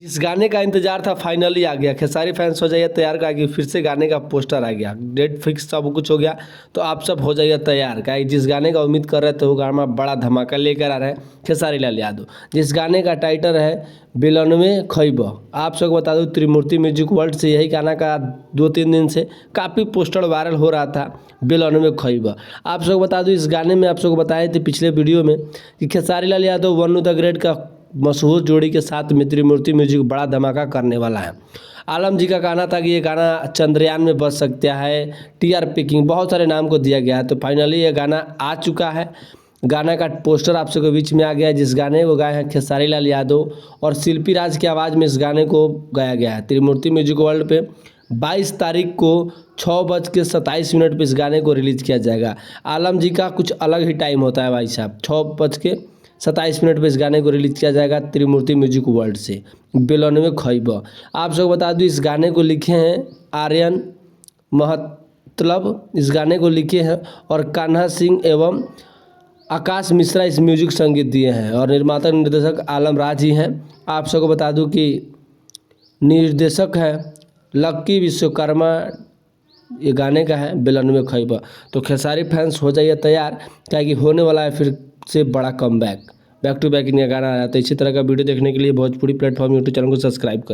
इस गाने का इंतजार था फाइनली आ गया। खेसारी फैंस हो जाइए तैयार का कि फिर से गाने का पोस्टर आ गया, डेट फिक्स सब कुछ हो गया। तो आप सब हो जाइए तैयार का जिस गाने का उम्मीद कर रहे थे वो गाना बड़ा धमाका लेकर आ रहे हैं खेसारी लाल यादव। जिस गाने का टाइटल है बेलनवे खइब। आप सबको बता दूं त्रिमूर्ति म्यूजिक वर्ल्ड से यही गाना का 2-3 दिन से काफ़ी पोस्टर वायरल हो रहा था, बेलनवे खइब। आप सबको बता दूं इस गाने में आप सबको बताए थे पिछले वीडियो में कि खेसारी लाल यादव वन्नू द ग्रेट का मशहूर जोड़ी के साथ में त्रिमूर्ति म्यूजिक बड़ा धमाका करने वाला है। आलम जी का कहना था कि ये गाना चंद्रयान में बज सकता है, टीआरपी किंग बहुत सारे नाम को दिया गया है। तो फाइनली ये गाना आ चुका है। गाना का पोस्टर आप सबके बीच में आ गया है। जिस गाने को गाए हैं खेसारी लाल यादव और शिल्पी राज की आवाज़ में इस गाने को गाया गया है। त्रिमूर्ति म्यूजिक वर्ल्ड पे 22 तारीख को 6:27 पर इस गाने को रिलीज़ किया जाएगा। आलम जी का कुछ अलग ही टाइम होता है भाई साहब, 6:27 पर इस गाने को रिलीज़ किया जाएगा त्रिमूर्ति म्यूजिक वर्ल्ड से, बेलनवे खइब। आप सबको बता दूं इस गाने को लिखे हैं आर्यन मतलब इस गाने को लिखे हैं और कान्हा सिंह एवं आकाश मिश्रा इस म्यूजिक संगीत दिए हैं और निर्माता निर्देशक आलम राज ही हैं। आप सबको बता दूं कि निर्देशक है लक्की विश्वकर्मा। ये गाने का है बेलनवे खइब। तो खेसारी फैंस हो जाइए तैयार, क्या कि होने वाला है फिर से बड़ा कमबैक, बैक टू बैक इनका गाना आया। तो इसी तरह का वीडियो देखने के लिए भोजपुरी प्लेटफॉर्म यूट्यूब चैनल को सब्सक्राइब करें।